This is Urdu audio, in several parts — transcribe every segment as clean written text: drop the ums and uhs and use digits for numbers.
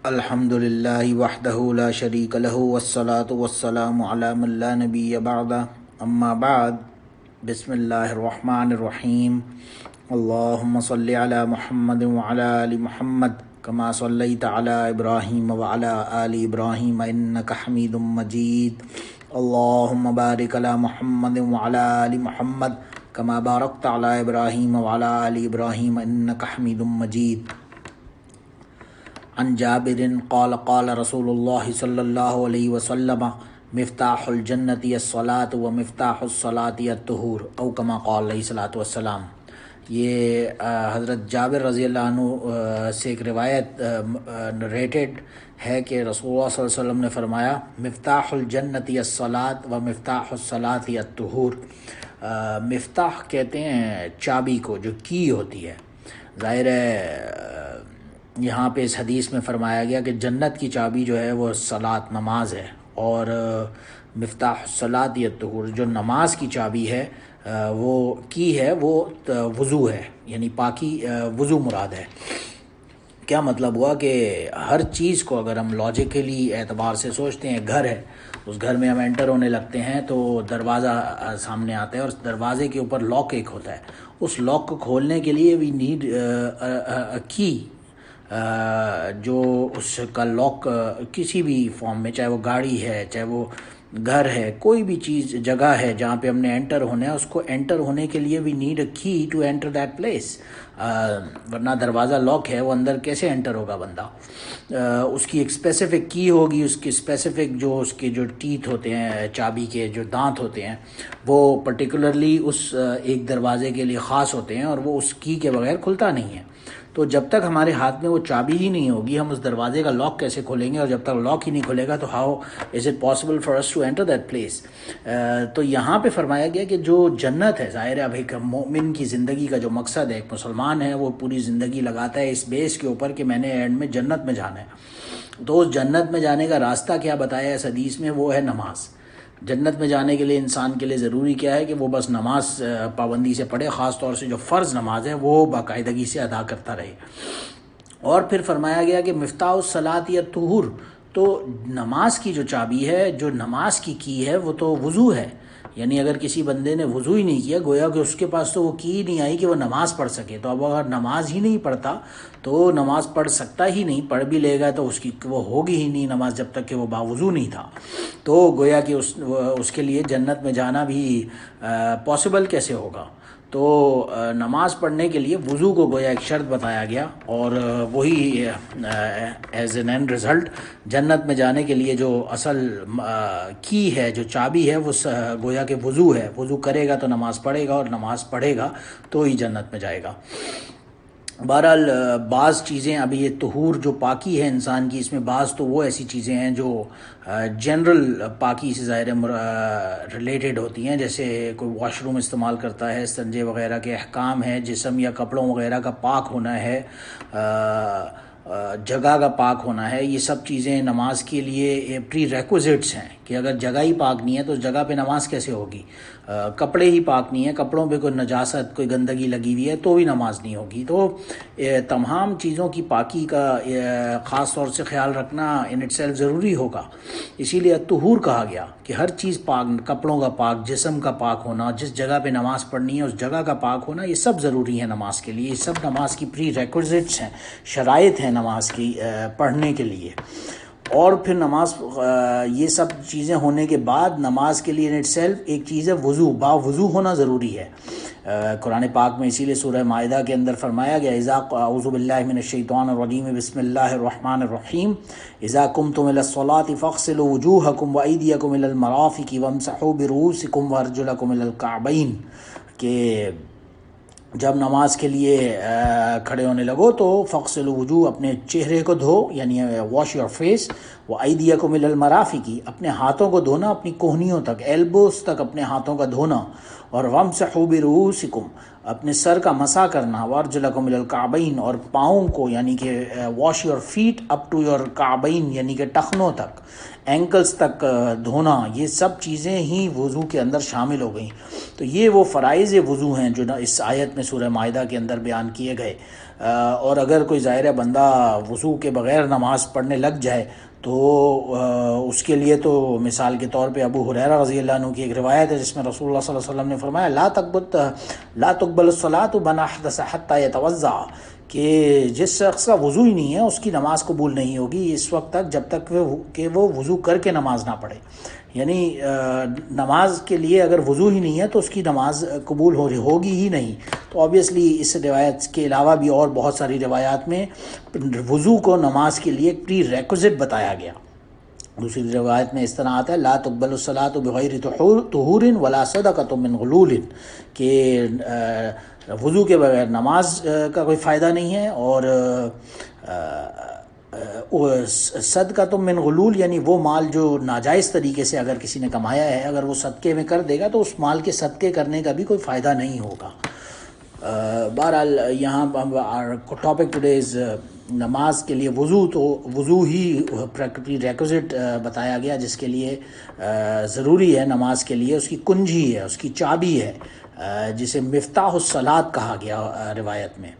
الحمد للہ وحدہ لا شریک لہ والصلاة والسلام علی من لا نبی بعدہ اما بعد بسم اللہ الرحمن الرحیم اللہم صلی علی محمد وعلی آل محمد کما صلیت علی ابراہیم وعلی آل ابراہیم انک حمید مجید اللہم بارک علی محمد وعلی آل محمد کما بارکت علی ابراہیم وعلی آل ابراہیم انک حمید مجید عن جابر قال قال رسول اللہ صلی اللہ علیہ وسلم مفتاح الجنت الصلاۃ و مفتاح الصلاۃ الطہور او کما قال علیہ الصلاۃ والسلام۔ یہ حضرت جابر رضی اللہ عنہ سے ایک روایت نریٹڈ ہے کہ رسول اللہ صلی اللہ علیہ وسلم نے فرمایا مفتاح الجنت الصلاۃ و مفتاح الصلاۃ الطہور۔ مفتاح کہتے ہیں چابی کو، جو کی ہوتی ہے۔ ظاہر ہے یہاں پہ اس حدیث میں فرمایا گیا کہ جنت کی چابی جو ہے وہ صلاۃ، نماز ہے، اور مفتاح الصلاۃ الطہور، جو نماز کی چابی ہے وہ کی ہے، وہ وضو ہے، یعنی پاکی، وضو مراد ہے۔ کیا مطلب ہوا کہ ہر چیز کو اگر ہم لاجیکلی اعتبار سے سوچتے ہیں، گھر ہے، اس گھر میں ہم انٹر ہونے لگتے ہیں تو دروازہ سامنے آتا ہے، اور اس دروازے کے اوپر لاک ایک ہوتا ہے۔ اس لاک کو کھولنے کے لیے وی نیڈ کی، جو اس کا لاک کسی بھی فارم میں، چاہے وہ گاڑی ہے، چاہے وہ گھر ہے، کوئی بھی چیز، جگہ ہے جہاں پہ ہم نے انٹر ہونا ہے، اس کو انٹر ہونے کے لیے وی نیڈ اے کی ٹو انٹر دیٹ پلیس، ورنہ دروازہ لاک ہے، وہ اندر کیسے انٹر ہوگا بندہ؟ اس کی ایک اسپیسیفک کی ہوگی، اس کی اسپیسیفک جو اس کے جو ٹیتھ ہوتے ہیں، چابی کے جو دانت ہوتے ہیں، وہ پرٹیکولرلی اس ایک دروازے کے لیے خاص ہوتے ہیں، اور وہ اس کی کے بغیر کھلتا نہیں ہے۔ تو جب تک ہمارے ہاتھ میں وہ چابی ہی نہیں ہوگی، ہم اس دروازے کا لاک کیسے کھولیں گے؟ اور جب تک لاک ہی نہیں کھلے گا تو how is it possible for us to enter that place? تو یہاں پہ فرمایا گیا کہ جو جنت ہے، ظاہر ہے اب ایک مومن کی زندگی کا جو مقصد ہے، ایک مسلمان ہے، وہ پوری زندگی لگاتا ہے اس بیس کے اوپر کہ میں نے اینڈ میں جنت میں جانا ہے۔ تو اس جنت میں جانے کا راستہ کیا بتایا اس حدیث میں؟ وہ ہے نماز۔ جنت میں جانے کے لیے انسان کے لیے ضروری کیا ہے کہ وہ بس نماز پابندی سے پڑھے، خاص طور سے جو فرض نماز ہے وہ باقاعدگی سے ادا کرتا رہے۔ اور پھر فرمایا گیا کہ مفتاح الصلاۃ الطہور، تو نماز کی جو چابی ہے، جو نماز کی ہے، وہ تو وضو ہے۔ یعنی اگر کسی بندے نے وضو ہی نہیں کیا، گویا کہ اس کے پاس تو وہ کی نہیں آئی کہ وہ نماز پڑھ سکے۔ تو اب اگر نماز ہی نہیں پڑھتا تو نماز پڑھ سکتا ہی نہیں، پڑھ بھی لے گا تو اس کی وہ ہوگی ہی نہیں نماز جب تک کہ وہ باوضو نہیں تھا۔ تو گویا کہ اس کے لیے جنت میں جانا بھی پاسبل کیسے ہوگا؟ تو نماز پڑھنے کے لیے وضو کو گویا ایک شرط بتایا گیا، اور وہی ایز این اینڈ رزلٹ جنت میں جانے کے لیے جو اصل کی ہے، جو چابی ہے، وہ گویا کہ وضو ہے۔ وضو کرے گا تو نماز پڑھے گا، اور نماز پڑھے گا تو ہی جنت میں جائے گا۔ بہرحال بعض چیزیں، ابھی یہ طہور جو پاکی ہے انسان کی، اس میں بعض تو وہ ایسی چیزیں ہیں جو جنرل پاکی سے ظاہر ریلیٹڈ ہوتی ہیں، جیسے کوئی واش روم استعمال کرتا ہے، استنجے وغیرہ کے احکام ہیں، جسم یا کپڑوں وغیرہ کا پاک ہونا ہے، جگہ کا پاک ہونا ہے، یہ سب چیزیں نماز کے لیے پری ریکوزٹس ہیں کہ اگر جگہ ہی پاک نہیں ہے تو اس جگہ پہ نماز کیسے ہوگی؟ کپڑے ہی پاک نہیں ہیں، کپڑوں پہ کوئی نجاست، کوئی گندگی لگی ہوئی ہے تو بھی نماز نہیں ہوگی۔ تو تمام چیزوں کی پاکی کا خاص طور سے خیال رکھنا ان اٹ سیلف ضروری ہوگا۔ اسی لیے طہور کہا گیا کہ ہر چیز پاک، کپڑوں کا پاک، جسم کا پاک ہونا، جس جگہ پہ نماز پڑھنی ہے اس جگہ کا پاک ہونا، یہ سب ضروری ہے نماز کے لیے۔ یہ سب نماز کی پری ریکوزٹس ہیں، شرائط ہیں نماز کی پڑھنے کے لیے۔ اور پھر نماز، یہ سب چیزیں ہونے کے بعد نماز کے لیے ان اٹ سیلف ایک چیز ہے وضو، باوضو ہونا ضروری ہے۔ قرآن پاک میں اسی لیے سورہ مائدہ کے اندر فرمایا گیا اعوذ باللہ من الشیطان الرجیم بسم اللہ الرحمن الرحیم اذا قمتم الی الصلاۃ فاغسلوا وجوہکم وایدیکم الی المرافق وامسحوا برؤوسکم وارجلکم الی الکعبین، کہ جب نماز کے لیے کھڑے ہونے لگو تو فاغسلوا وجوہ، اپنے چہرے کو دھو، یعنی واش یور فیس، وایدیکم الی المرافق، اپنے ہاتھوں کو دھونا اپنی کوہنیوں تک، ایلبوز تک اپنے ہاتھوں کا دھونا، اور وامسحوا برؤوسکم، اپنے سر کا مسح کرنا، وارجلکم الی الکعبین، اور پاؤں کو، یعنی کہ wash your feet up to your کعبین، یعنی کہ ٹخنوں تک، اینکلز تک دھونا، یہ سب چیزیں ہی وضو کے اندر شامل ہو گئیں۔ تو یہ وہ فرائض وضو ہیں جو اس آیت میں سورہ مائدہ کے اندر بیان کیے گئے۔ اور اگر کوئی ظاہر بندہ وضو کے بغیر نماز پڑھنے لگ جائے تو اس کے لیے تو مثال کے طور پہ ابو ہریرہ رضی اللہ عنہ کی ایک روایت ہے جس میں رسول اللہ صلی اللہ علیہ وسلم نے فرمایا لا تقبل الصلاۃ من احدث حتى يتوضا، کہ جس شخص کا وضو ہی نہیں ہے اس کی نماز قبول نہیں ہوگی اس وقت تک جب تک کہ وہ وضو کر کے نماز نہ پڑھے. یعنی نماز کے لیے اگر وضو ہی نہیں ہے تو اس کی نماز قبول ہوگی ہی نہیں. تو آبویسلی اس روایت کے علاوہ بھی اور بہت ساری روایات میں وضو کو نماز کے لیے ایک پری ریکوزٹ بتایا گیا. دوسری روایت میں اس طرح آتا ہے لا تقبل الصلاۃ بغیر طہور ولا صدقۃ من غلول، کہ وضو کے بغیر نماز کا کوئی فائدہ نہیں ہے، اور صدقۃ من غلول یعنی وہ مال جو ناجائز طریقے سے اگر کسی نے کمایا ہے اگر وہ صدقے میں کر دے گا تو اس مال کے صدقے کرنے کا بھی کوئی فائدہ نہیں ہوگا. بہرحال یہاں ٹاپک ٹوڈیز نماز کے لیے وضو ہی ریکوزٹ بتایا گیا جس کے لیے ضروری ہے نماز کے لیے. اس کی کنجی ہے، اس کی چابی ہے، جسے مفتاح الصلاۃ کہا گیا روایت میں.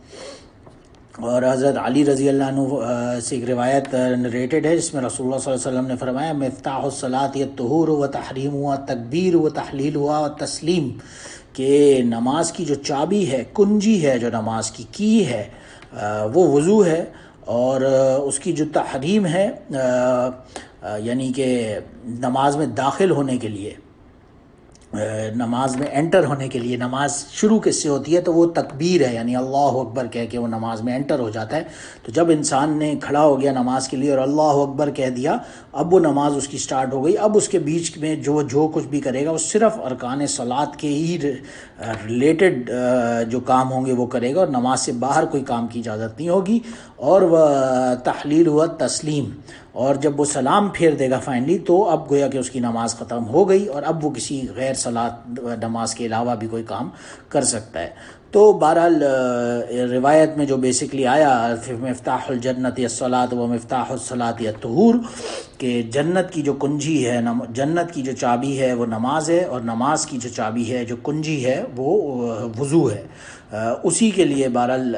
اور حضرت علی رضی اللہ عنہ سے ایک روایت نریٹڈ ہے جس میں رسول اللہ صلی اللہ علیہ وسلم نے فرمایا مفتاح الصلاۃ الطہور و تحریم ہوا تکبیر و تحلیل ہوا و تسلیم، کہ نماز کی جو چابی ہے، کنجی ہے، جو نماز کی ہے وہ وضو ہے، اور اس کی جو تحریم ہے یعنی کہ نماز میں داخل ہونے کے لیے، نماز میں انٹر ہونے کے لیے، نماز شروع کس سے ہوتی ہے تو وہ تکبیر ہے، یعنی اللہ اکبر کہہ کے وہ نماز میں انٹر ہو جاتا ہے. تو جب انسان نے کھڑا ہو گیا نماز کے لیے اور اللہ اکبر کہہ دیا، اب وہ نماز اس کی سٹارٹ ہو گئی. اب اس کے بیچ میں جو کچھ بھی کرے گا وہ صرف ارکان صلاۃ کے ہی ریلیٹڈ جو کام ہوں گے وہ کرے گا، اور نماز سے باہر کوئی کام کی اجازت نہیں ہوگی. اور وہ تحلیل ہوا تسلیم، اور جب وہ سلام پھیر دے گا فائنلی تو اب گویا کہ اس کی نماز ختم ہو گئی، اور اب وہ کسی غیر صلاۃ نماز کے علاوہ بھی کوئی کام کر سکتا ہے. تو بہرحال روایت میں جو بیسکلی آیا مفتاح الجنت الصلاۃ و مفتاح الصلاۃ الطہور، کہ جنت کی جو کنجی ہے، جنت کی جو چابی ہے وہ نماز ہے، اور نماز کی جو چابی ہے، جو کنجی ہے وہ وضو ہے. اسی کے لیے بہرحال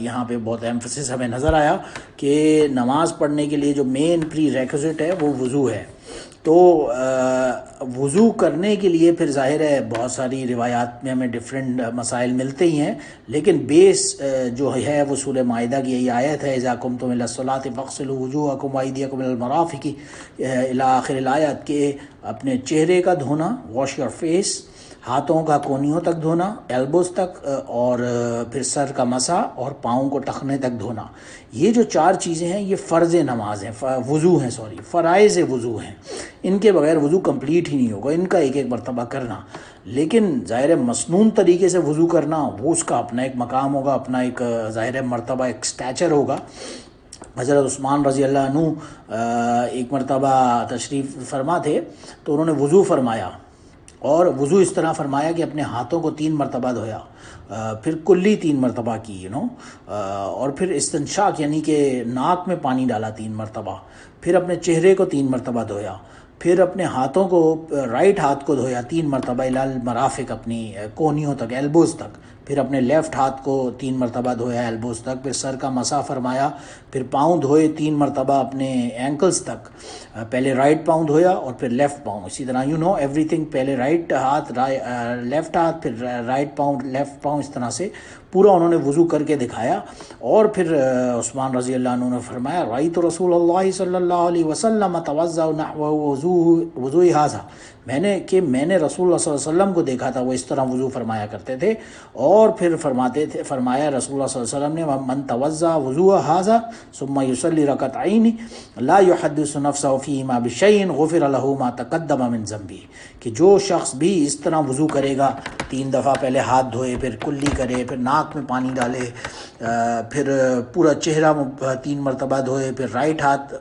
یہاں پہ بہت ایمفسس ہمیں نظر آیا کہ نماز پڑھنے کے لیے جو مین پری ریکوزٹ ہے وہ وضو ہے. تو وضو کرنے کے لیے پھر ظاہر ہے بہت ساری روایات میں ہمیں ڈفرینٹ مسائل ملتے ہی ہیں، لیکن بیس جو ہے وہ سورہ مائدہ کی یہی آیت ہے اذا قمتم الی الصلاۃ فاغسلوا وجوہکم وایدیکم الی المرافق الی آخر الآیت، کہ اپنے چہرے کا دھونا، واش یور فیس، ہاتھوں کا کونیوں تک دھونا، ایلبوز تک، اور پھر سر کا مسح اور پاؤں کو ٹخنے تک دھونا. یہ جو 4 چیزیں ہیں یہ فرض نماز ہیں، فرائض وضو ہیں. ان کے بغیر وضو کمپلیٹ ہی نہیں ہوگا، ان کا ایک ایک مرتبہ کرنا. لیکن ظاہر مسنون طریقے سے وضو کرنا وہ اس کا اپنا ایک مقام ہوگا، اپنا ایک ظاہر مرتبہ، ایک سٹیچر ہوگا. حضرت عثمان رضی اللہ عنہ ایک مرتبہ تشریف فرما تھے تو انہوں نے وضو فرمایا، اور وضو اس طرح فرمایا کہ اپنے ہاتھوں کو 3 مرتبہ دھویا، پھر کلی 3 مرتبہ کی اور پھر استنشاق یعنی کہ ناک میں پانی ڈالا 3 مرتبہ، پھر اپنے چہرے کو 3 مرتبہ دھویا، پھر اپنے ہاتھوں کو، رائٹ ہاتھ کو دھویا 3 مرتبہ الی المرافق، اپنی کونیوں تک، ایلبوز تک، پھر اپنے لیفٹ ہاتھ کو 3 مرتبہ دھویا ایلبوز تک، پھر سر کا مسح فرمایا، پھر پاؤں دھوئے 3 مرتبہ اپنے اینکلز تک، پہلے رائٹ پاؤں دھویا اور پھر لیفٹ پاؤں، اسی طرح ایوری تھنگ، پہلے رائٹ ہاتھ، لیفٹ ہاتھ، پھر رائٹ پاؤں، لیفٹ پاؤں، اس طرح سے پورا انہوں نے وضو کر کے دکھایا. اور پھر عثمان رضی اللہ عنہ نے فرمایا رأیت رسول اللہ صلی اللہ علیہ وسلم توضأ نحو وضوء ھذا، میں نے رسول اللہ صلی اللہ علیہ وسلم کو دیکھا تھا وہ اس طرح وضو فرمایا کرتے تھے. اور پھر فرمایا رسول اللہ صلی اللہ علیہ وسلم نے من توضأ وضوء ھذا ثم يصلي ركعتين لا يحدث نفسه فيهما بشيء غفر له ما تقدم من ذنبه، کہ جو شخص بھی اس طرح وضو کرے گا، 3 دفعہ پہلے ہاتھ دھوئے، پھر کلی کرے، پھر ناک میں پانی ڈالے، پھر پورا چہرہ 3 مرتبہ دھوئے، پھر رائٹ ہاتھ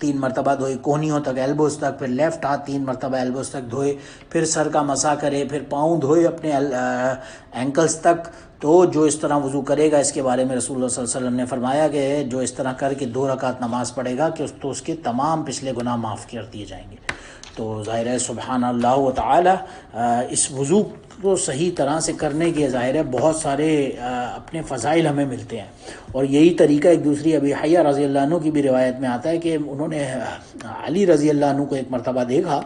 3 مرتبہ دھوئے کونیوں تک، ایلبوز تک، پھر لیفٹ ہاتھ 3 مرتبہ ایلبوز تک دھوئے، پھر سر کا مسح کرے، پھر پاؤں دھوئے اپنے اینکلز تک. تو جو اس طرح وضو کرے گا، اس کے بارے میں رسول اللہ صلی اللہ علیہ وسلم نے فرمایا کہ جو اس طرح کر کے 2 رکعت نماز پڑھے گا کہ تو اس کے تمام پچھلے گناہ معاف کر دیے جائیں گے. تو ظاہر ہے سبحان اللہ و تعالی اس وضو کو صحیح طرح سے کرنے کے ظاہر ہے بہت سارے اپنے فضائل ہمیں ملتے ہیں، اور یہی طریقہ ایک دوسری ابی حیہ رضی اللہ عنہ کی بھی روایت میں آتا ہے کہ انہوں نے علی رضی اللہ عنہ کو ایک مرتبہ دیکھا،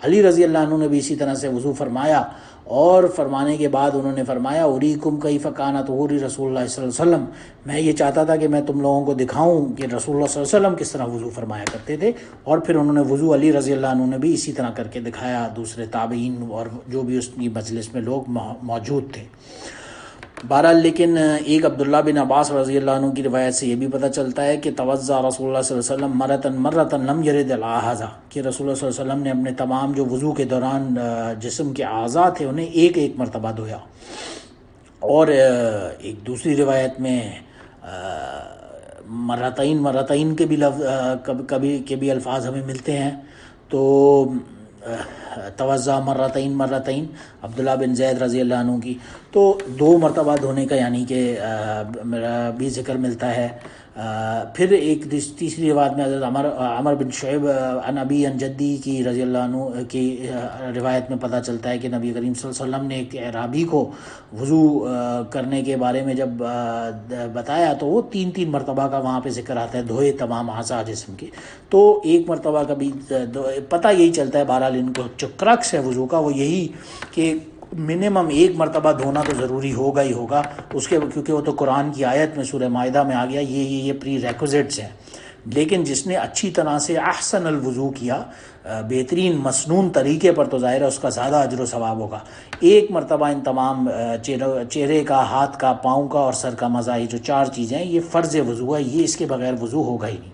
علی رضی اللہ عنہ نے بھی اسی طرح سے وضو فرمایا، اور فرمانے کے بعد انہوں نے فرمایا اریکم کیف کان طہور رسول اللہ صلی اللہ علیہ وسلم، میں یہ چاہتا تھا کہ میں تم لوگوں کو دکھاؤں کہ رسول اللہ صلی اللہ علیہ وسلم کس طرح وضو فرمایا کرتے تھے، اور پھر انہوں نے وضو علی رضی اللہ عنہ نے بھی اسی طرح کر کے دکھایا، دوسرے تابعین اور جو بھی اس کی مجلس میں لوگ موجود تھے۔ بہرحال لیکن ایک عبداللہ بن عباس رضی اللہ عنہ کی روایت سے یہ بھی پتہ چلتا ہے کہ توضا رسول اللہ صلی اللہ علیہ وسلم مرتن لم یرد الہذا، کہ رسول اللہ صلی اللہ علیہ وسلم نے اپنے تمام جو وضو کے دوران جسم کے اعضاء تھے انہیں ایک ایک مرتبہ دھویا۔ اور ایک دوسری روایت میں مرتین کے بھی کبھی کے بھی الفاظ ہمیں ملتے ہیں، تو توضا مرتین عبداللہ بن زید رضی اللہ عنہ کی، تو 2 مرتبہ دھونے کا یعنی کہ بھی ذکر ملتا ہے۔ پھر ایک تیسری روایت میں حضرت عمر بن شعیب عن ابی عن جدی کی رضی اللہ عنہ کی روایت میں پتہ چلتا ہے کہ نبی کریم صلی اللہ علیہ وسلم نے ایک اعرابی کو وضو کرنے کے بارے میں جب بتایا تو وہ 3 مرتبہ کا وہاں پہ ذکر آتا ہے، دھوئے تمام اعضاء جسم کے، تو 1 مرتبہ کا بھی پتہ یہی چلتا ہے۔ بہرحال ان کو جو کرکس ہے وضو کا وہ یہی کہ منیمم 1 مرتبہ دھونا تو ضروری ہوگا ہی ہوگا اس کے، کیونکہ وہ تو قرآن کی آیت میں سورہ مائدہ میں آ گیا، یہ پری ریکوزٹس ہیں۔ لیکن جس نے اچھی طرح سے احسن الوضو کیا، بہترین مسنون طریقے پر، تو ظاہر ہے اس کا زیادہ اجر و ثواب ہوگا۔ 1 مرتبہ ان تمام چہرے کا، ہاتھ کا، پاؤں کا اور سر کا مزہ، یہ جو 4 چیزیں ہیں یہ فرض وضو ہے، یہ اس کے بغیر وضو ہوگا ہی نہیں۔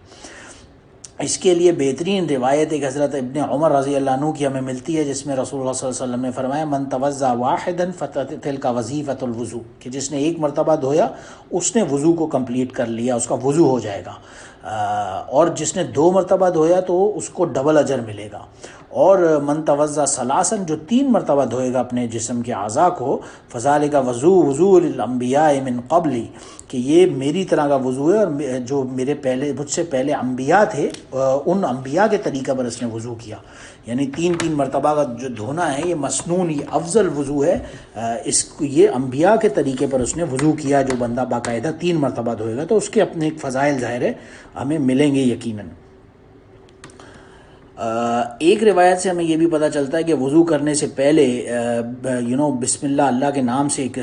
اس کے لیے بہترین روایت ایک حضرت ابن عمر رضی اللہ عنہ کی ہمیں ملتی ہے، جس میں رسول اللہ صلی اللہ علیہ وسلم نے فرمایا من توضا واحدا فتلک وظیفۃ الوضو، کہ جس نے 1 مرتبہ دھویا اس نے وضو کو کمپلیٹ کر لیا، اس کا وضو ہو جائے گا، اور جس نے 2 مرتبہ دھویا تو اس کو ڈبل اجر ملے گا، اور من توضا ثلاثا، جو 3 مرتبہ دھوئے گا اپنے جسم کے اعضاء کو، فذلک وضو للانبیاء من قبلی، کہ یہ میری طرح کا وضو ہے، اور جو مجھ سے پہلے انبیاء تھے ان انبیاء کے طریقہ پر اس نے وضو کیا، یعنی 3 مرتبہ کا جو دھونا ہے یہ مسنون، یہ افضل وضو ہے، یہ انبیاء کے طریقے پر اس نے وضو کیا۔ جو بندہ باقاعدہ 3 مرتبہ دھوئے گا تو اس کے اپنے ایک فضائل ظاہر ہے ہمیں ملیں گے یقیناً۔ ایک روایت سے ہمیں یہ بھی پتہ چلتا ہے کہ وضو کرنے سے پہلے بسم اللہ کے نام سے ایک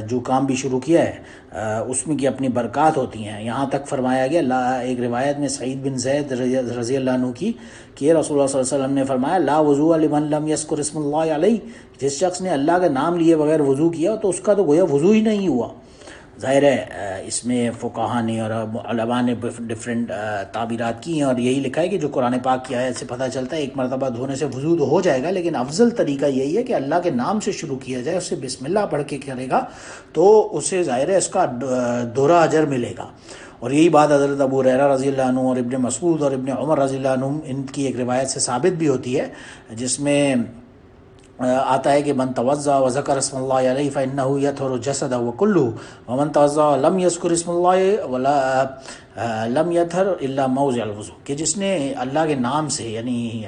جو کام بھی شروع کیا ہے اس میں کی اپنی برکات ہوتی ہیں، یہاں تک فرمایا گیا ایک روایت میں سعید بن زید رضی اللہ عنہ کی کہ رسول اللہ صلی اللہ علیہ وسلم نے فرمایا لا وضو لمن لم یذکر اسم اللہ علیہ، جس شخص نے اللہ کا نام لیے بغیر وضو کیا تو اس کا تو گویا وضو ہی نہیں ہوا۔ ظاہر ہے اس میں فقہا نے اور علماء نے ڈفرینٹ تعبیرات کی ہیں، اور یہی لکھا ہے کہ جو قرآن پاک کی آیت سے پتہ چلتا ہے 1 مرتبہ دھونے سے وضو تو ہو جائے گا، لیکن افضل طریقہ یہی ہے کہ اللہ کے نام سے شروع کیا جائے، اس سے بسم اللہ پڑھ کے کرے گا تو اسے ظاہر ہے اس کا دوہرا اجر ملے گا۔ اور یہی بات حضرت ابو ہریرہ رضی اللہ عنہ اور ابن مسعود اور ابن عمر رضی اللہ عنہ ان کی ایک روایت سے ثابت بھی ہوتی ہے، جس میں آتا ہے کہ من توضا وذکر اسم اللہ علیہ فإنہ یطہر جسدہ وکلہ ومن توضا ولم یذکر اسم اللہ لم یطہر الا موضع الوضو، کہ جس نے اللہ کے نام سے یعنی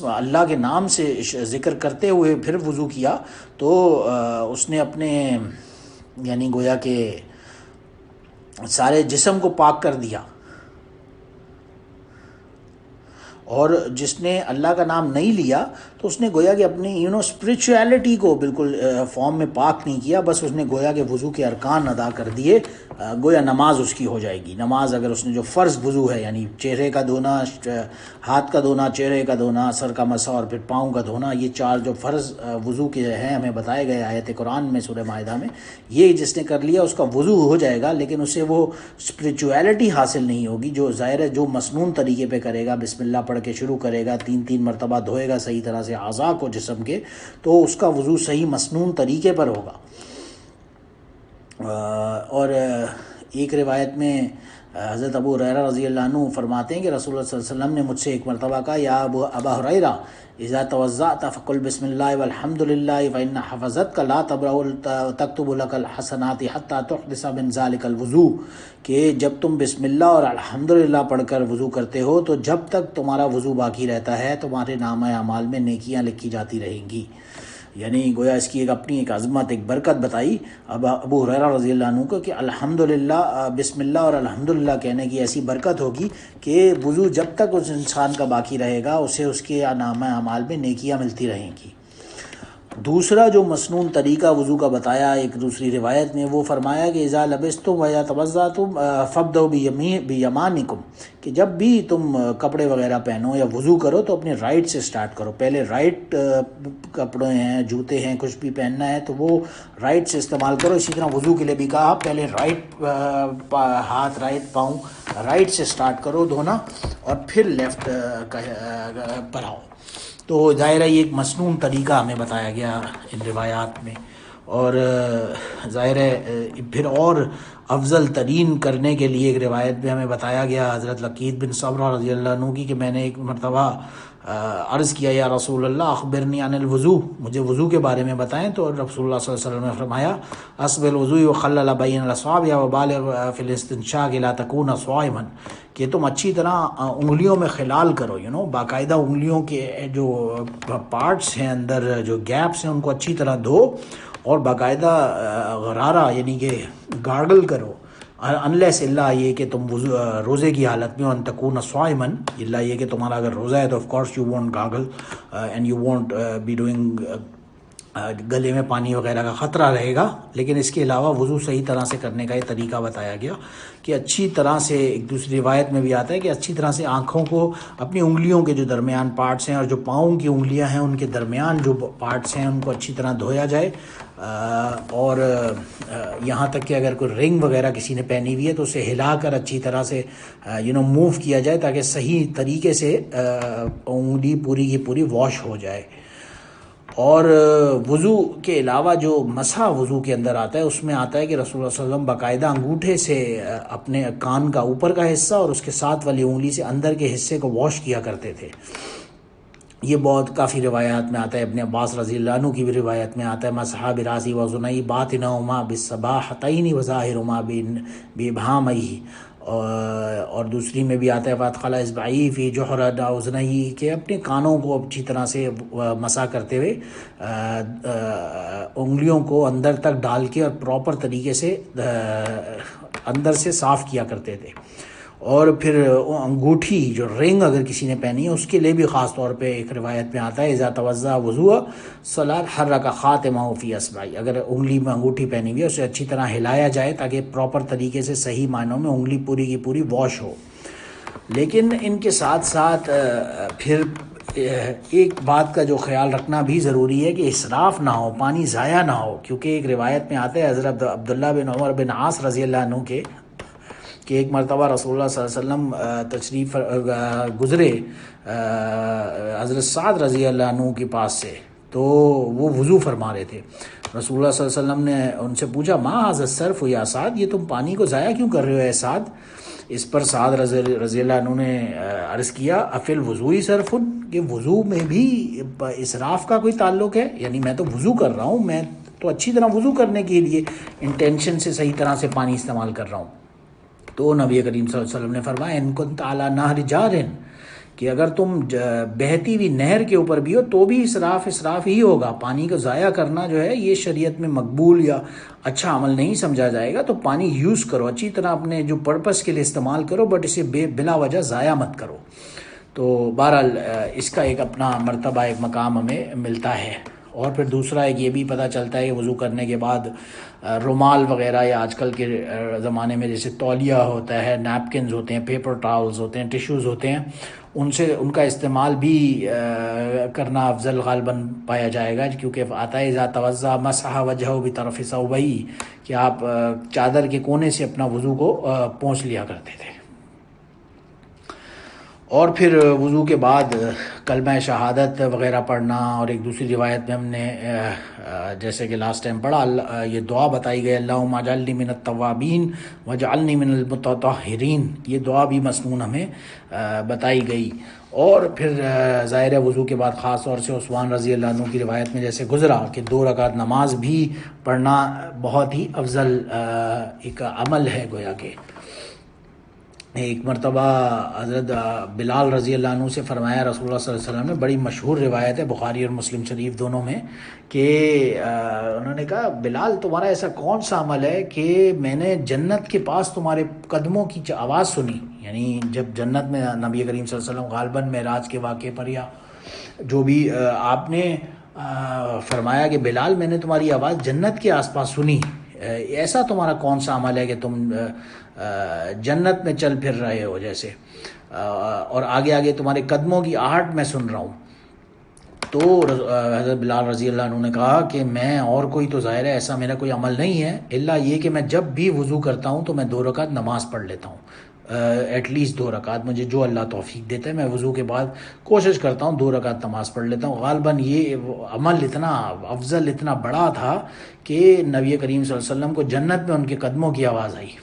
اللہ کے نام سے ذکر کرتے ہوئے پھر وضو کیا تو اس نے اپنے یعنی گویا کہ سارے جسم کو پاک کر دیا، اور جس نے اللہ کا نام نہیں لیا تو اس نے گویا کہ اپنی اسپرچویلٹی کو بالکل فارم میں پاک نہیں کیا، بس اس نے گویا کہ وضو کے ارکان ادا کر دیے، گویا نماز اس کی ہو جائے گی۔ نماز اگر اس نے جو فرض وضو ہے یعنی چہرے کا دھونا، ہاتھ کا دھونا، چہرے کا دھونا، سر کا مسح اور پھر پاؤں کا دھونا، یہ 4 جو فرض وضو کے ہیں ہمیں بتائے گئے آیت قرآن میں سورہ مائدہ میں، یہ جس نے کر لیا اس کا وضو ہو جائے گا، لیکن اسے وہ اسپرچویلٹی حاصل نہیں ہوگی جو ظاہر ہے جو مسنون طریقے پہ کرے گا، بسم اللہ پڑھ کے شروع کرے گا، 3 مرتبہ دھوئے گا صحیح طرح سے اعضاء کو جسم کے، تو اس کا وضو صحیح مسنون طریقے پر ہوگا۔ اور ایک روایت میں حضرت ابو ہریرہ رضی اللہ عنہ فرماتے ہیں کہ رسول اللہ صلی اللہ علیہ وسلم نے مجھ سے ایک مرتبہ کہا، یا ابا ہریرہ اذا توضأت فقل بسم اللہ والحمد للہ فإن حفظتک لا تکتب لک الحسنات حتی تحدث من ذلک الوضوء، کہ جب تم بسم اللہ اور الحمد للہ پڑھ کر وضو کرتے ہو تو جب تک تمہارا وضو باقی رہتا ہے تمہارے نامہ اعمال میں نیکیاں لکھی جاتی رہیں گی. یعنی گویا اس کی اپنی ایک عظمت، ایک برکت بتائی ابو ہریرہ رضی اللہ عنہ کو کہ الحمدللہ، بسم اللہ اور الحمدللہ کہنے کی ایسی برکت ہوگی کہ وضو جب تک اس انسان کا باقی رہے گا اسے اس کے نامہ اعمال میں نیکیاں ملتی رہیں گی. دوسرا جو مسنون طریقہ وضو کا بتایا ایک دوسری روایت میں، وہ فرمایا کہ اذا لبستم ویا توضأتم فابدؤوا بیمانکم، کہ جب بھی تم کپڑے وغیرہ پہنو یا وضو کرو تو اپنے رائٹ سے سٹارٹ کرو. پہلے رائٹ کپڑے ہیں، جوتے ہیں، کچھ بھی پہننا ہے تو وہ رائٹ سے استعمال کرو. اسی طرح وضو کے لیے بھی کہا پہلے رائٹ ہاتھ، رائٹ پاؤں رائٹ سے سٹارٹ کرو دھونا، اور پھر لیفٹ پر آؤ. تو ظاہر ہے یہ ایک مسنون طریقہ ہمیں بتایا گیا ان روایات میں، اور ظاہر ہے پھر اور افضل ترین کرنے کے لیے ایک روایت میں ہمیں بتایا گیا حضرت لقید بن صبرہ رضی اللہ عنہ کی، کہ میں نے ایک مرتبہ عرض کیا یا رسول اللہ اخبرنی عن الوضو، مجھے وضو کے بارے میں بتائیں. تو رسول اللہ صلی اللہ علیہ وسلم نے فرمایا اسبغ الوضوء وخلل بین الاصابع وبالغ فی الاستنشاق لا تکون صائما، کہ تم اچھی طرح انگلیوں میں خلال کرو، باقاعدہ انگلیوں کے جو پارٹس ہیں اندر جو گیپس ہیں ان کو اچھی طرح دھو، اور باقاعدہ غرارہ یعنی کہ گارگل کرو، انلیس اللہ یہ کہ تم روزے کی حالت میں، ان تکون صائما، اللہ یہ کہ تمہارا اگر روزہ ہے تو of course you won't gargle and you won't be doing, گلے میں پانی وغیرہ کا خطرہ رہے گا. لیکن اس کے علاوہ وضو صحیح طرح سے کرنے کا یہ طریقہ بتایا گیا کہ اچھی طرح سے، ایک دوسری روایت میں بھی آتا ہے کہ اچھی طرح سے آنکھوں کو، اپنی انگلیوں کے جو درمیان پارٹس ہیں اور جو پاؤں کی انگلیاں ہیں ان کے درمیان جو پارٹس ہیں ان کو اچھی طرح دھویا جائے، اور یہاں تک کہ اگر کوئی رنگ وغیرہ کسی نے پہنی ہوئی ہے تو اسے ہلا کر اچھی طرح سے موو کیا جائے تاکہ صحیح طریقے سے انگلی پوری کی پوری واش ہو جائے. اور وضو کے علاوہ جو مسح وضو کے اندر آتا ہے اس میں آتا ہے کہ رسول اللہ صلی اللہ علیہ وسلم باقاعدہ انگوٹھے سے اپنے کان کا اوپر کا حصہ اور اس کے ساتھ والی انگلی سے اندر کے حصے کو واش کیا کرتے تھے. یہ بہت کافی روایات میں آتا ہے. ابن عباس رضی اللہ عنہ کی بھی روایت میں آتا ہے مسح براسی وذنی باطنہما بالصباحتین وظاہرہما بابہامہ، اور دوسری میں بھی آتا ہے فادخل اصبعی فی جحر اذنیہ، کہ اپنے کانوں کو اچھی طرح سے مسح کرتے ہوئے انگلیوں کو اندر تک ڈال کے اور پراپر طریقے سے اندر سے صاف کیا کرتے تھے. اور پھر انگوٹھی جو رنگ اگر کسی نے پہنی ہے اس کے لیے بھی خاص طور پہ ایک روایت میں آتا ہے اذا توضأ وضوء صلاۃ حرک خاتمہ فی اصبعی، اگر انگلی میں انگوٹھی پہنی ہوئی ہے اسے اچھی طرح ہلایا جائے تاکہ پراپر طریقے سے صحیح معنوں میں انگلی پوری کی پوری واش ہو. لیکن ان کے ساتھ ساتھ پھر ایک بات کا جو خیال رکھنا بھی ضروری ہے کہ اسراف نہ ہو، پانی ضائع نہ ہو، کیونکہ ایک روایت میں آتا ہے حضرت عبداللہ بن عمر بن عاص رضی اللہ عنہ کے کہ ایک مرتبہ رسول اللہ صلی اللہ علیہ وسلم تشریف گزرے حضرت سعد رضی اللہ عنہ کے پاس سے، تو وہ وضو فرما رہے تھے. رسول اللہ صلی اللہ علیہ وسلم نے ان سے پوچھا ما ھذا الصرف یا سعد، یہ تم پانی کو ضائع کیوں کر رہے ہو اے سعد؟ اس پر سعد رضی اللہ عنہ نے عرض کیا افی الوضوء صرف، کہ وضو میں بھی اسراف کا کوئی تعلق ہے؟ یعنی میں تو وضو کر رہا ہوں، میں تو اچھی طرح وضو کرنے کے لیے انٹینشن سے صحیح طرح سے پانی استعمال کر رہا ہوں. تو نبی کریم صلی اللہ علیہ وسلم نے فرمایا ان کنت علی نہر جار، کہ اگر تم بہتی ہوئی نہر کے اوپر بھی ہو تو بھی اسراف ہی ہوگا. پانی کو ضائع کرنا جو ہے یہ شریعت میں مقبول یا اچھا عمل نہیں سمجھا جائے گا. تو پانی یوز کرو، اچھی طرح اپنے جو پرپس کے لیے استعمال کرو، بٹ اسے بلا وجہ ضائع مت کرو. تو بہرحال اس کا ایک اپنا مرتبہ، ایک مقام ہمیں ملتا ہے. اور پھر دوسرا ایک یہ بھی پتہ چلتا ہے کہ وضو کرنے کے بعد رومال وغیرہ یا آج کل کے زمانے میں جیسے تولیہ ہوتا ہے، نیپکنز ہوتے ہیں، پیپر ٹاولز ہوتے ہیں، ٹیشوز ہوتے ہیں، ان کا استعمال بھی کرنا افضل غالباً پایا جائے گا، کیونکہ آتا ہے اذا توضأ مسح وجہہ بطرف ثوبیہ، کہ آپ چادر کے کونے سے اپنا وضو کو پونچھ لیا کرتے تھے. اور پھر وضو کے بعد کلمہ شہادت وغیرہ پڑھنا، اور ایک دوسری روایت میں ہم نے جیسے کہ لاسٹ ٹائم پڑھا یہ دعا بتائی گئی، اللہم اجعلنی من التوابین واجعلنی من المتطہرین، یہ دعا بھی مسنون ہمیں بتائی گئی۔ اور پھر ظاہر وضو کے بعد خاص طور سے عثمان رضی اللہ عنہ کی روایت میں جیسے گزرا کہ 2 رکعت نماز بھی پڑھنا بہت ہی افضل ایک عمل ہے گویا کہ۔ ایک مرتبہ حضرت بلال رضی اللہ عنہ سے فرمایا رسول اللہ صلی اللہ علیہ وسلم نے، بڑی مشہور روایت ہے بخاری اور مسلم شریف دونوں میں، کہ انہوں نے کہا بلال تمہارا ایسا کون سا عمل ہے کہ میں نے جنت کے پاس تمہارے قدموں کی آواز سنی، یعنی جب جنت میں نبی کریم صلی اللہ علیہ وسلم غالباً معراج کے واقعے پر یا جو بھی آپ نے فرمایا کہ بلال میں نے تمہاری آواز جنت کے آس پاس سنی، ایسا تمہارا کون سا عمل ہے کہ تم جنت میں چل پھر رہے ہو جیسے، اور آگے آگے تمہارے قدموں کی آہٹ میں سن رہا ہوں۔ تو حضرت بلال رضی اللہ عنہ نے کہا کہ میں اور کوئی تو ظاہر ہے ایسا میرا کوئی عمل نہیں ہے الا یہ کہ میں جب بھی وضو کرتا ہوں تو میں 2 رکعت نماز پڑھ لیتا ہوں، ایٹ لیسٹ 2 رکعت، مجھے جو اللہ توفیق دیتا ہے میں وضو کے بعد کوشش کرتا ہوں 2 رکعت نماز پڑھ لیتا ہوں۔ غالباً یہ عمل اتنا افضل اتنا بڑا تھا کہ نبی کریم صلی اللہ علیہ وسلم کو جنت میں ان کے قدموں کی آواز آئی۔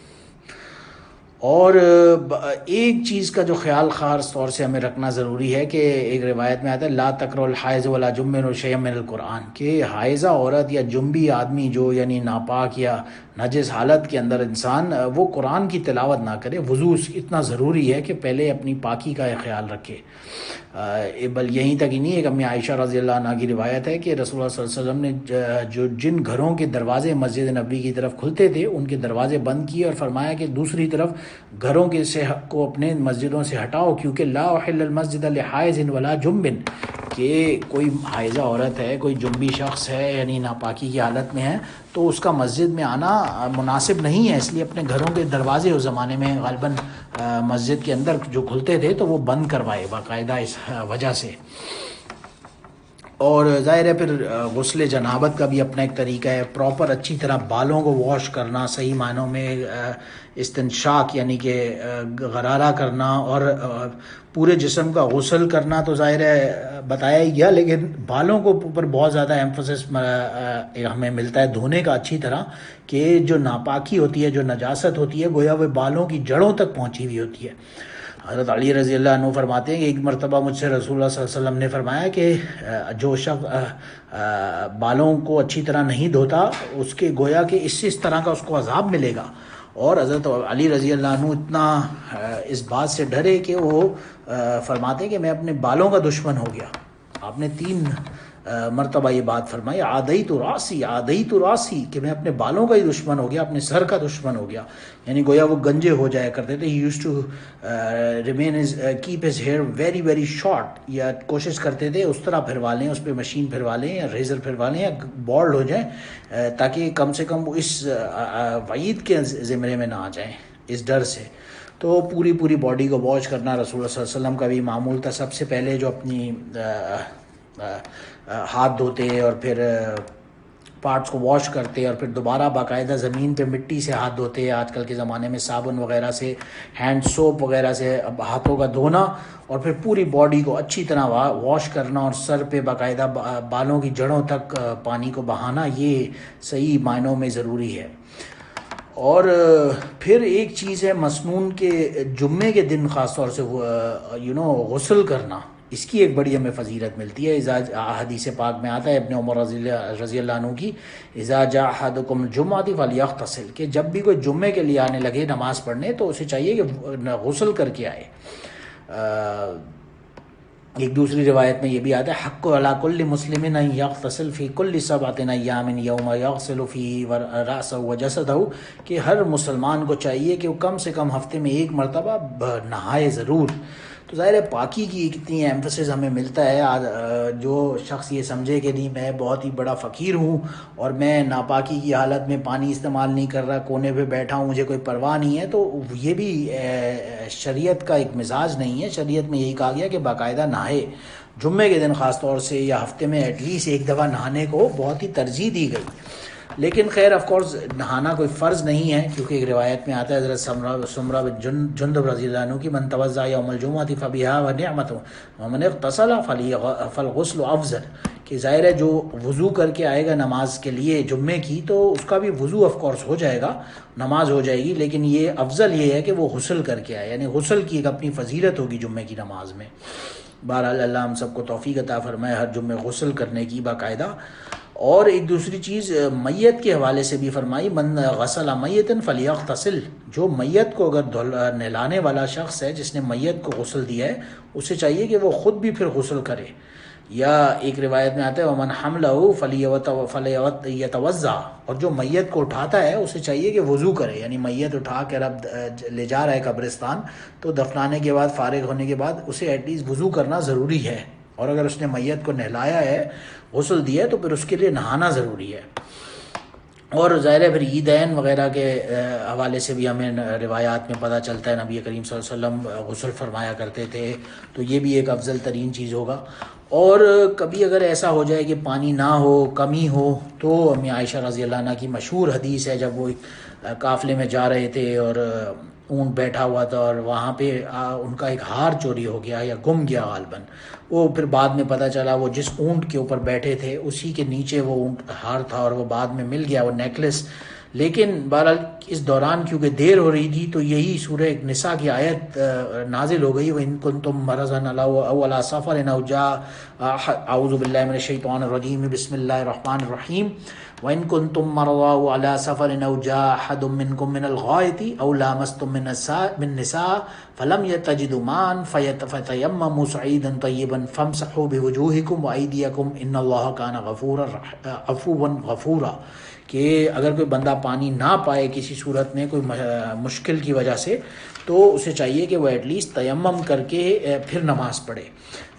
اور ایک چیز کا جو خیال خاص طور سے ہمیں رکھنا ضروری ہے کہ ایک روایت میں آتا ہے لا تقرؤ الحائض ولا جنب شیئا من القرآن، کہ حائضہ عورت یا جنبی آدمی جو یعنی ناپاک یا نجس حالت کے اندر انسان وہ قرآن کی تلاوت نہ کرے۔ وضو اتنا ضروری ہے کہ پہلے اپنی پاکی کا خیال رکھے۔ بل یہیں تک ہی نہیں، ایک امی عائشہ رضی اللہ عنہ کی روایت ہے کہ رسول اللہ صلی اللہ علیہ وسلم نے جن گھروں کے دروازے مسجد نبوی کی طرف کھلتے تھے ان کے دروازے بند کیے اور فرمایا کہ دوسری طرف گھروں کے سے کو اپنے مسجدوں سے ہٹاؤ، کیونکہ لا احل المسجد لحائض ولا جنب، کہ کوئی حائضہ عورت ہے، کوئی جنبی شخص ہے یعنی ناپاکی کی حالت میں ہے تو اس کا مسجد میں آنا مناسب نہیں ہے، اس لیے اپنے گھروں کے دروازے اس زمانے میں غالباً مسجد کے اندر جو کھلتے تھے تو وہ بند کروائے باقاعدہ اس وجہ سے۔ اور ظاہر ہے پھر غسل جنابت کا بھی اپنا ایک طریقہ ہے، پراپر اچھی طرح بالوں کو واش کرنا، صحیح معنوں میں استنشاق یعنی کہ غرارہ کرنا، اور پورے جسم کا غسل کرنا تو ظاہر ہے بتایا ہی گیا، لیکن بالوں کو اوپر بہت زیادہ ایمفسس ہمیں ملتا ہے دھونے کا اچھی طرح، کہ جو ناپاکی ہوتی ہے جو نجاست ہوتی ہے گویا وہ بالوں کی جڑوں تک پہنچی ہوئی ہوتی ہے۔ حضرت علی رضی اللہ عنہ فرماتے ہیں کہ ایک مرتبہ مجھ سے رسول اللہ صلی اللہ علیہ وسلم نے فرمایا کہ جو شخص بالوں کو اچھی طرح نہیں دھوتا اس کے گویا کہ اس طرح کا اس کو عذاب ملے گا، اور حضرت علی رضی اللہ عنہ اتنا اس بات سے ڈرے کہ وہ فرماتے ہیں کہ میں اپنے بالوں کا دشمن ہو گیا۔ آپ نے 3 مرتبہ یہ بات فرمائی، عادیت راسی، کہ میں اپنے بالوں کا ہی دشمن ہو گیا، اپنے سر کا دشمن ہو گیا، یعنی گویا وہ گنجے ہو جایا کرتے تھے۔ He used to keep his hair very very short, یا کوشش کرتے تھے اس طرح پھروا لیں، اس پہ مشین پھروا لیں یا ریزر پھروا لیں یا بالڈ ہو جائیں، تاکہ کم سے کم اس وعید کے زمرے میں نہ آ جائیں اس ڈر سے۔ تو پوری باڈی کو واش کرنا رسول اللہ صلی اللہ علیہ وسلم کا بھی معمول تھا، سب سے پہلے جو اپنی ہاتھ دھوتے اور پھر پارٹس کو واش کرتے اور پھر دوبارہ باقاعدہ زمین پہ مٹی سے ہاتھ دھوتے، آج کل کے زمانے میں صابن وغیرہ سے، ہینڈ سوپ وغیرہ سے ہاتھوں کا دھونا، اور پھر پوری باڈی کو اچھی طرح واش کرنا اور سر پہ باقاعدہ بالوں کی جڑوں تک پانی کو بہانا، یہ صحیح معنوں میں ضروری ہے۔ اور پھر ایک چیز ہے مسنون کے جمعے کے دن خاص طور سے غسل کرنا، اس کی ایک بڑی ہمیں فضیلت ملتی ہے۔ حدیث پاک میں آتا ہے ابن عمر رضی اللہ عنہ کی، اذا جاء احدکم الجمعۃ فلیغتسل، کہ جب بھی کوئی جمعے کے لیے آنے لگے نماز پڑھنے تو اسے چاہیے کہ غسل کر کے آئے۔ ایک دوسری روایت میں یہ بھی آتا ہے حق علی کل مسلم ان یغتسل فی کل 7 ایام یوم یغسل فیہ رأسہ وجسدہ، کہ ہر مسلمان کو چاہیے کہ وہ کم سے کم ہفتے میں 1 مرتبہ نہائے ضرور۔ تو ظاہر ہے پاکی کی کتنی ایمفسس ہمیں ملتا ہے۔ جو شخص یہ سمجھے کہ نہیں میں بہت ہی بڑا فقیر ہوں اور میں ناپاکی کی حالت میں پانی استعمال نہیں کر رہا، کونے پہ بیٹھا ہوں، مجھے کوئی پرواہ نہیں ہے، تو یہ بھی شریعت کا ایک مزاج نہیں ہے۔ شریعت میں یہی کہا گیا کہ باقاعدہ نہائے، جمعے کے دن خاص طور سے یا ہفتے میں ایٹ لیسٹ 1 دفعہ نہانے کو بہت ہی ترجیح دی گئی۔ لیکن خیر آف کورس نہانا کوئی فرض نہیں ہے، کیونکہ ایک روایت میں آتا ہے حضرت سمرہ بن جندب رضی اللہ عنہ کی من توضأ یوم الجمعۃ فبہا ونعمت ومن اغتسل فالغسل افضل، کہ ظاہر ہے جو وضو کر کے آئے گا نماز کے لیے جمعے کی تو اس کا بھی وضو آف کورس ہو جائے گا، نماز ہو جائے گی، لیکن یہ افضل یہ ہے کہ وہ غسل کر کے آئے، یعنی غسل کی ایک اپنی فضیلت ہوگی جمعے کی نماز میں۔ بہرحال اللہ ہم سب کو توفیق عطا فرمائے ہر جمعے غسل کرنے کی باقاعدہ۔ اور ایک دوسری چیز میت کے حوالے سے بھی فرمائی، من غسل میتا فلیغتسل، جو میت کو اگر نہلانے والا شخص ہے جس نے میت کو غسل دیا ہے اسے چاہیے کہ وہ خود بھی پھر غسل کرے۔ یا ایک روایت میں آتا ہے ومن حملہ فلیتوضا، اور جو میت کو اٹھاتا ہے اسے چاہیے کہ وضو کرے، یعنی میت اٹھا کر اب لے جا رہا ہے قبرستان تو دفنانے کے بعد فارغ ہونے کے بعد اسے ایٹ لیسٹ وضو کرنا ضروری ہے، اور اگر اس نے میت کو نہلایا ہے غسل دیا ہے تو پھر اس کے لیے نہانا ضروری ہے۔ اور ظاہر ہے پھر عیدین وغیرہ کے حوالے سے بھی ہمیں روایات میں پتہ چلتا ہے نبی کریم صلی اللہ علیہ وسلم غسل فرمایا کرتے تھے، تو یہ بھی ایک افضل ترین چیز ہوگا۔ اور کبھی اگر ایسا ہو جائے کہ پانی نہ ہو، کمی ہو، تو امی عائشہ رضی اللہ عنہ کی مشہور حدیث ہے جب وہ قافلے میں جا رہے تھے اور اونٹ بیٹھا ہوا تھا اور وہاں پہ ان کا ایک ہار چوری ہو گیا یا گم گیا غالباً، وہ پھر بعد میں پتہ چلا وہ جس اونٹ کے اوپر بیٹھے تھے اسی کے نیچے وہ اونٹ ہار تھا اور وہ بعد میں مل گیا وہ نیکلس۔ لیکن بہرحال اس دوران کیونکہ دیر ہو رہی تھی تو یہی سورہ نساء کی آیت نازل ہو گئی، وَإِن كُنتُم مَرَضًا أَوْ عَلَىٰ سَفَرٍ أَوْ جَاءَ أَعُوذُ بِاللَّهِ مِنَ الشَّيْطَانِ الرَّجِيمِ بسم اللہ الرحمن الرحیم وَإِن كُنتُم مَرَضًا أَوْ عَلَىٰ سَفَرٍ أَوْ جَاءَ أَحَدٌ مِّنكُم مِّنَ الْغَائِطِ أَوْ لَامَسْتُم النِّسَاءَ فَلَمْ يَجِدُوا مَاءً فَتَيَمَّمُوا صَعِيدًا طَيِّبًا فَامْسَحُوا بِوُجُوهِكُمْ وَأَيْدِيَكُمْ إِنَّ اللَّهَ كَانَ عَفُوًّا غَفُورًا، کہ اگر کوئی بندہ پانی نہ پائے کسی صورت میں کوئی مشکل کی وجہ سے تو اسے چاہیے کہ وہ ایٹ لیسٹ تیمم کر کے پھر نماز پڑھے۔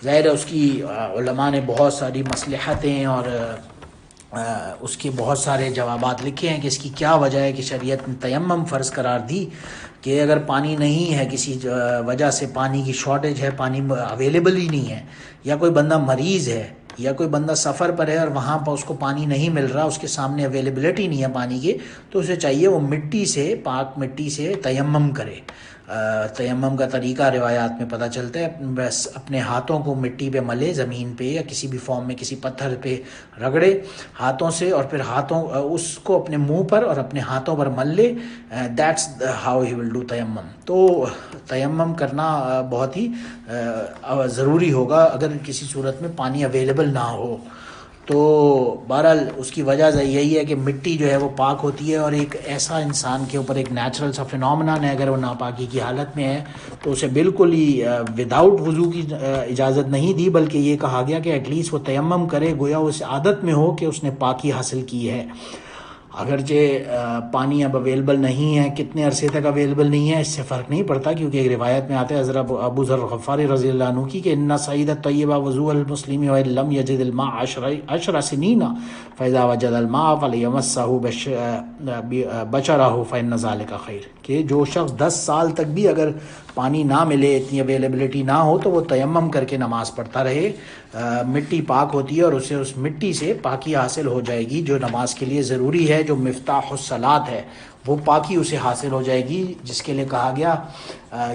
ظاہر ہے اس کی علماء نے بہت ساری مصلحتیں اور اس کے بہت سارے جوابات لکھے ہیں کہ اس کی کیا وجہ ہے کہ شریعت نے تیمم فرض قرار دی، کہ اگر پانی نہیں ہے کسی وجہ سے، پانی کی شارٹیج ہے، پانی اویلیبل ہی نہیں ہے، یا کوئی بندہ مریض ہے یا کوئی بندہ سفر پر ہے اور وہاں پر اس کو پانی نہیں مل رہا، اس کے سامنے اویلیبلٹی نہیں ہے پانی کی، تو اسے چاہیے وہ مٹی سے، پاک مٹی سے تیمم کرے۔ تیمم کا طریقہ روایات میں پتہ چلتا ہے، بس اپنے ہاتھوں کو مٹی پہ ملے، زمین پہ یا کسی بھی فارم میں کسی پتھر پہ رگڑے ہاتھوں سے، اور پھر ہاتھوں اس کو اپنے منہ پر اور اپنے ہاتھوں پر مل لے، that's how he will do تیمم۔ تو تیمم کرنا بہت ہی ضروری ہوگا اگر کسی صورت میں پانی اویلیبل نہ ہو۔ تو بہرحال اس کی وجہ یہی ہے کہ مٹی جو ہے وہ پاک ہوتی ہے، اور ایک ایسا انسان کے اوپر ایک نیچرل سا فینومنن ہے، اگر وہ ناپاکی کی حالت میں ہے تو اسے بالکل ہی وداؤٹ وضو کی اجازت نہیں دی، بلکہ یہ کہا گیا کہ ایٹ لیسٹ وہ تیمم کرے، گویا اس عادت میں ہو کہ اس نے پاکی حاصل کی ہے۔ اگرچہ پانی اب اویلیبل نہیں ہے، کتنے عرصے تک اویلیبل نہیں ہے اس سے فرق نہیں پڑتا، کیونکہ ایک روایت میں آتا ہے حضرت ابو ذر غفاری رضی اللہ عنہ کی کہ ان سعید الطیب وضوء المسلم وان لم یجد الماء 10 سنین فاذا وجد الماء فلیمسہ بشرہ فان ذلک خیر، کہ جو شخص 10 سال تک بھی اگر پانی نہ ملے، اتنی اویلیبلٹی نہ ہو، تو وہ تیمم کر کے نماز پڑھتا رہے، مٹی پاک ہوتی ہے اور اسے اس مٹی سے پاکی حاصل ہو جائے گی جو نماز کے لیے ضروری ہے، جو مفتاح الصلاۃ ہے وہ پاکی اسے حاصل ہو جائے گی، جس کے لیے کہا گیا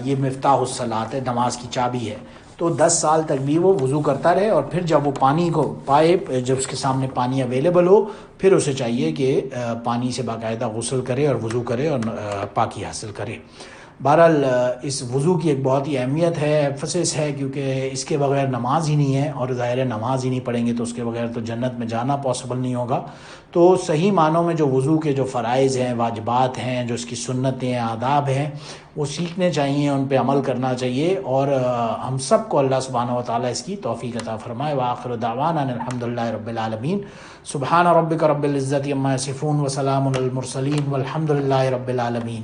یہ مفتاح الصلاۃ ہے، نماز کی چابی ہے۔ تو 10 سال تک بھی وہ وضو کرتا رہے، اور پھر جب وہ پانی کو پائے، جب اس کے سامنے پانی اویلیبل ہو، پھر اسے چاہیے کہ پانی سے باقاعدہ غسل کرے اور وضو کرے اور پاکی حاصل کرے۔ بہرحال اس وضو کی ایک بہت ہی اہمیت ہے، ایمفسس ہے، کیونکہ اس کے بغیر نماز ہی نہیں ہے، اور ظاہر ہے نماز ہی نہیں پڑھیں گے تو اس کے بغیر تو جنت میں جانا پاسبل نہیں ہوگا۔ تو صحیح معنوں میں جو وضو کے جو فرائض ہیں، واجبات ہیں، جو اس کی سنتیں، آداب ہیں، وہ سیکھنے چاہیے، ان پہ عمل کرنا چاہیے، اور ہم سب کو اللہ سبحانہ وتعالیٰ اس کی توفیق عطا فرمائے۔ وآخر دعوانا ان الحمدللہ رب العالمین، سبحان ربک رب العزت عما یصفون وسلام علی المرسلین والحمدللہ رب العالمین۔